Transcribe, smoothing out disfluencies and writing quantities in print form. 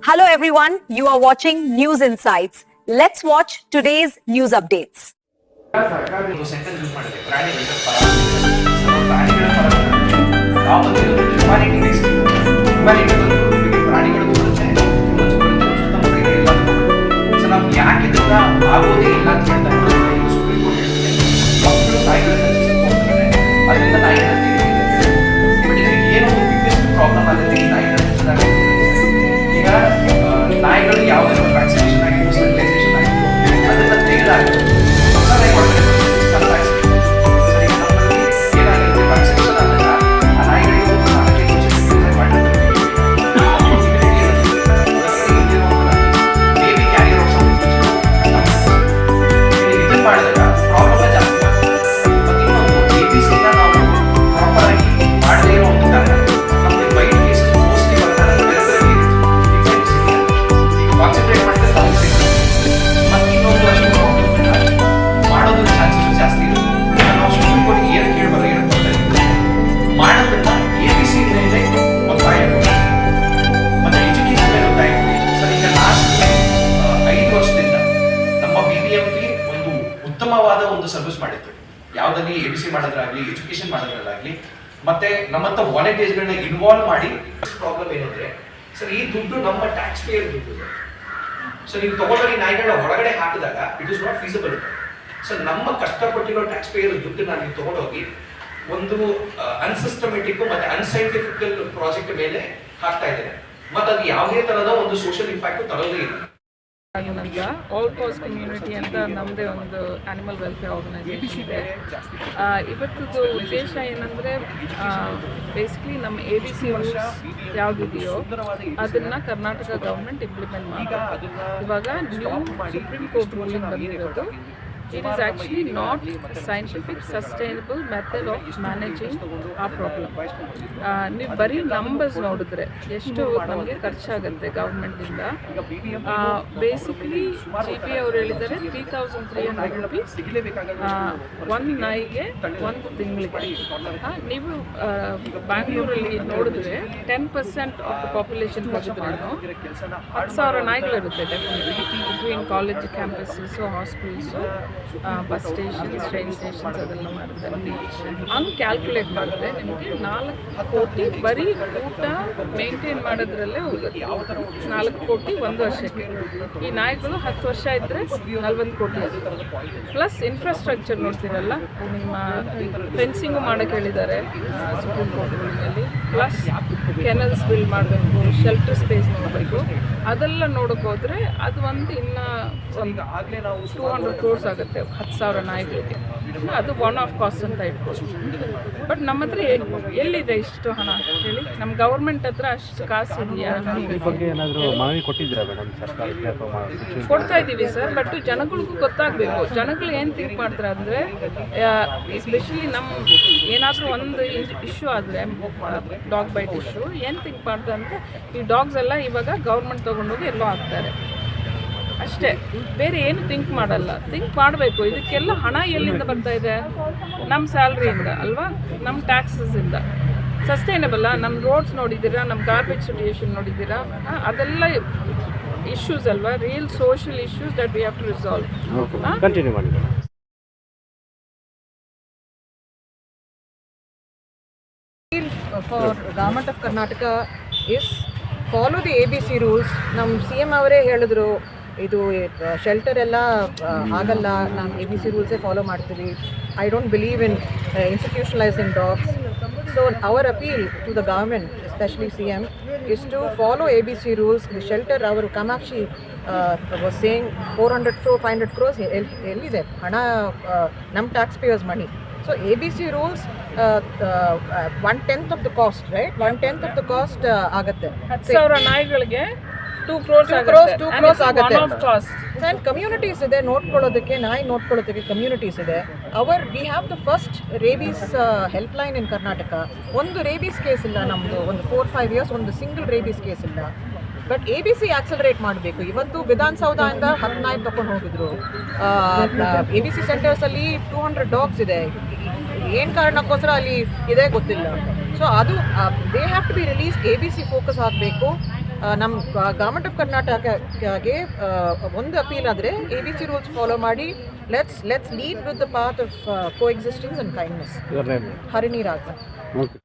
Hello everyone, you are watching News Insights. Let's watch today's news updates. ಒಂದು sentence use ಮಾಡಿದೆ ಪ್ರಾಣಿಗಳ ಪ್ರಾಣಿಗಳ humanity based humanity ಪ್ರಾಣಿಗಳಿಗೂ ಬರುತ್ತೆ ಸೊ ನಾವು ಯಾಕೆ ಇದನ್ನ ಆಗೋದೇ ಇಲ್ಲ ಅಂತ ಹೇಳ್ತಾ ಇದ್ದಾರೆ ಸುಪ್ರೀಂ ಕೋರ್ಟ್ ಹೇಳ್ತಾರೆ ಮಕ್ಕಳು ತಾಯಿಗಳನ್ನ ಹೋಗ್ತಾರೆ ಅದರಿಂದ ನಾಯಿಗಳನ್ನ ಬಟ್ ಇದಕ್ಕೆ ಏನೋ ಒಂದು ಬಿಗ್ಗೆಸ್ಟ್ ಪ್ರಾಬ್ಲಮ್ ಆಗುತ್ತೆ ಈ ನಾಯಿಗಳ ಈಗ ನಾಯಿಗಳು ಯಾವುದಾದ್ರು ವ್ಯಾಕ್ಸಿನೇಷನ್ ಆಗಿತ್ತು ಸ್ಟೆರಿಲೈಸೇಷನ್ ಆಗಿತ್ತು ಅದನ್ನ ತೆಗೆದಾಗಿತ್ತು ಉತ್ತಮವಾದ ಒಂದು ಸರ್ವಿಸ್ ಮಾಡಿತ್ತು ಯಾವುದಲ್ಲಿ ಎಬಿಸಿ ಮಾಡೋದ್ರಾಗ್ಲಿ ಎಜುಕೇಶನ್ ಮಾಡೋದ್ರಲ್ಲಾಗ್ಲಿ ಮತ್ತೆ ನಮ್ಮಂತ ವಾಲಂಟಿಯರ್ಸ್ಗಳನ್ನ ಇನ್ವಾಲ್ವ್ ಮಾಡಿ ಪ್ರಾಬ್ಲಮ್ ಏನಂದ್ರೆ ಸರ್ ಈ ದುಡ್ಡು ನಮ್ಮ ಟ್ಯಾಕ್ಸ್ ಪೇಯರ್ ದುಡ್ಡು ಸೊ ನೀವು ತಗೊಂಡೋಗಿ ನಾಯಿಗಳನ್ನ ಹೊರಗಡೆ ಹಾಕಿದಾಗ it is not feasible so ನಮ್ಮ ಕಷ್ಟಪಟ್ಟಿರೋ ಟ್ಯಾಕ್ಸ್ ಪೇಯರ್ ದುಡ್ಡನ್ನ ನೀವು ತಗೊಂಡೋಗಿ ಒಂದು ಅನ್ಸಿಸ್ಟಮೆಟಿಕ್ ಮತ್ತೆ ಅನ್ಸೈಂಟಿಫಿಕಲ್ ಪ್ರಾಜೆಕ್ಟ್ ಮೇಲೆ ಹಾಕ್ತಾ ಇದ್ದಾರೆ ಮತ್ತೆ ಅದು ಯಾವುದೇ ತರಹದ ಒಂದು ಸೋಷಿಯಲ್ ಇಂಪ್ಯಾಕ್ಟ್ ತರೋದೇ ಇಲ್ಲ. ನಂತರ ಆಲ್ ಕಾಸ್ ಕಮ್ಯುನಿಟಿ ಅಂತ ನಮ್ಮದೇ ಒಂದು ಆ್ಯನಿಮಲ್ ವೆಲ್ಫೇರ್ ಆರ್ಗನೈಸೇಷನ್ ಇದೆ. ಇವತ್ತದು ಉದ್ದೇಶ ಏನಂದರೆ ಬೇಸಿಕ್ಲಿ ನಮ್ಮ ABC ರೂಲ್ಸ್ ಯಾವುದಿದೆಯೋ ಅದನ್ನು ಕರ್ನಾಟಕ ಗೌರ್ಮೆಂಟ್ ಇಂಪ್ಲಿಮೆಂಟ್ ಮಾಡಬೇಕು. ಇವಾಗ ನ್ಯೂ ಸುಪ್ರೀಂ ಕೋರ್ಟ್ ರೂಲಿಂಗ್ ಬಂದಿರೋದು it is actually not a scientific sustainable method of managing our problem. ನೀವು ಬರೀ ನಂಬರ್ಸ್ ನೋಡಿದ್ರೆ ಎಷ್ಟು ನಮಗೆ ಖರ್ಚಾಗುತ್ತೆ ಗೌರ್ಮೆಂಟಿಂದ. ಬೇಸಿಕ್ಲಿ GP ಅವರು ಹೇಳಿದ್ದಾರೆ 3,300 rupees ಒಂದು ನಾಯಿಗೆ ಒಂದು ತಿಂಗಳಿಗೆ. ನೀವು ಬ್ಯಾಂಗ್ಳೂರಲ್ಲಿ ನೋಡಿದ್ರೆ 10% ಆಫ್ ದ ಪಾಪ್ಯುಲೇಷನ್ ಹೋಗಿದ್ರೂ 10,000 ನಾಯಿಗಳಿರುತ್ತೆ between college campus hospitals bus stations train stations ಅದೆಲ್ಲ ಮಾಡ್ತಾರೆ. ಹಂಗೆ ಕ್ಯಾಲ್ಕುಲೇಟ್ ಮಾಡಿದ್ರೆ ನಿಮಗೆ 4 ಕೋಟಿ ಬರೀ ಊಟ ಮೇಂಟೈನ್ ಮಾಡೋದ್ರಲ್ಲೇ ಹೋಗುತ್ತೆ. 4 ಕೋಟಿ ಒಂದು ವರ್ಷಕ್ಕೆ. ಈ ನಾಯಿಗಳು 10 ವರ್ಷ ಇದ್ದರೆ 40 ಕೋಟಿ ಆಗುತ್ತೆ. ಪ್ಲಸ್ ಇನ್ಫ್ರಾಸ್ಟ್ರಕ್ಚರ್ ನೋಡ್ತೀರಲ್ಲ, ನಿಮ್ಮ ಫೆನ್ಸಿಂಗು ಮಾಡೋಕ್ಕೆ ಹೇಳಿದ್ದಾರೆ ಸುಪ್ರೀಂ ಕೋರ್ಟ್ ರೂಲಿನಲ್ಲಿ. ಪ್ಲಸ್ ಕೆನಲ್ಸ್ ಬಿಲ್ಡ್ ಮಾಡಬೇಕು, ಶೆಲ್ಟರ್ ಸ್ಪೇಸ್ ನೋಡಬೇಕು. ಅದೆಲ್ಲ ನೋಡೋಕೆ ಹೋದರೆ ಅದು ಒಂದು ಇನ್ನೂ ಒಂದು 200 crores ಆಗುತ್ತೆ 10,000 ನಾಯಿಗಳಿಗೆ. ಅದು ಒನ್ ಆಫ್ ಕಾಸ್ಟ್ ಅಂತ ಇಟ್ಕೊಂಡು. ಬಟ್ ನಮ್ಮ ಹತ್ರ ಎಲ್ಲಿದೆ ಇಷ್ಟು ಹಣ ಹೇಳಿ? ನಮ್ಮ ಗೌರ್ಮೆಂಟ್ ಹತ್ರ ಅಷ್ಟು ಕಾಸು ಇದೆಯಾ? ಕೊಡ್ತಾ ಇದ್ದೀವಿ ಸರ್, ಬಟ್ ಜನಗಳಿಗೂ ಗೊತ್ತಾಗಬೇಕು. ಜನಗಳು ಏನು ಥಿಂಕ್ ಮಾಡ್ತಾರೆ ಅಂದರೆ, ಎಸ್ಪೆಷಲಿ ನಮ್ಮ ಏನಾದರೂ ಒಂದು ಇಶ್ಯೂ ಆದರೆ ಡಾಗ್ ಬೈಟ್ ಇಶ್ಯೂ ಏನು ಥಿಂಕ್ ಮಾಡ್ತಾರೆ ಅಂದರೆ, ಈ ಡಾಗ್ಸ್ ಎಲ್ಲ ಇವಾಗ ಗೌರ್ಮೆಂಟ್ ತೊಗೊಂಡೋಗಿ ಎಲ್ಲೋ ಹಾಕ್ತಾರೆ ಅಷ್ಟೇ, ಬೇರೆ ಏನು ಥಿಂಕ್ ಮಾಡಲ್ಲ. ಥಿಂಕ್ ಮಾಡಬೇಕು, ಇದಕ್ಕೆಲ್ಲ ಹಣ ಎಲ್ಲಿಂದ ಬರ್ತಾ ಇದೆ? ನಮ್ಮ ಸ್ಯಾಲ್ರಿಯಿಂದ ಅಲ್ವಾ, ನಮ್ಮ ಟ್ಯಾಕ್ಸಸ್ಸಿಂದ. ಸಸ್ಟೈನಬಲ್ಲ? ನಮ್ಮ ರೋಡ್ಸ್ ನೋಡಿದ್ದೀರಾ, ನಮ್ಮ ಗಾರ್ಬೇಜ್ ಸಿಚುಯೇಷನ್ ನೋಡಿದ್ದೀರಾ? ಅದೆಲ್ಲ ಇಶ್ಯೂಸ್ ಅಲ್ವಾ, real social issues that we have to resolve. Continue ಮಾಡಿ. For Government of Karnataka is follow the ABC rules. ನಮ್ಮ CM ಅವರೇ ಹೇಳಿದ್ರು ಇದು ಶೆಲ್ಟರ್ ಎಲ್ಲ ಆಗಲ್ಲ, ನಾವು ABC ರೂಲ್ಸೇ ಫಾಲೋ ಮಾಡ್ತೀವಿ. I don't believe in institutionalising dogs. So our appeal to the government, especially CM, is to follow ABC rules. The shelter, our Kamakshi was saying 400-500 crores ಎಲ್ಲಿದೆ ಹಣ? ನಮ್ಮ tax payers money. So ABC rules 1/10 of the cost, right? 1/10 of the cost ಆಗುತ್ತೆ. 10,000 ನಾಯಿಗಳಿಗೆ 2 crores ಆಗುತ್ತೆ. And communities ಇದೆ ನೋಡ್ಕೊಳ್ಳೋದಕ್ಕೆ, ನಾಯಿ ನೋಡ್ಕೊಳ್ಳೋದಕ್ಕೆ ಕಮ್ಯುನಿಟೀಸ್ ಇದೆ. We have the first rabies help line in Karnataka. ಒಂದು ರೇಬೀಸ್ ಕೇಸ್ ಇಲ್ಲ ನಮ್ಮದು, ಒಂದು 4-5 years ಒಂದು ಸಿಂಗಲ್ ರೇಬೀಸ್ ಕೇಸ್ ಇಲ್ಲ. ಬಟ್ ABC ಆಕ್ಸಲರೇಟ್ ಮಾಡಬೇಕು. ಇವತ್ತು ವಿಧಾನಸೌಧದಿಂದ 10 ನಾಯಿ ತಗೊಂಡು ಹೋಗಿದ್ರು. ABC ಸೆಂಟರ್ಸಲ್ಲಿ 200 ಡಾಗ್ಸ್ ಇದೆ. ಏನು ಕಾರಣಕ್ಕೋಸ್ಕರ ಅಲ್ಲಿ ಇದೆ ಗೊತ್ತಿಲ್ಲ. ಸೊ ಅದು they have to be release. ABC focus ಆಗಬೇಕು. ನಮ್ಮ ಗೌರ್ಮೆಂಟ್ ಆಫ್ ಕರ್ನಾಟಕಗೆ ಒಂದು ಅಪೀಲ್ ಆದರೆ ABC ರೂಲ್ಸ್ ಫಾಲೋ ಮಾಡಿ let's lead with the path of coexistence and kindness. Harini Raghavan. Okay.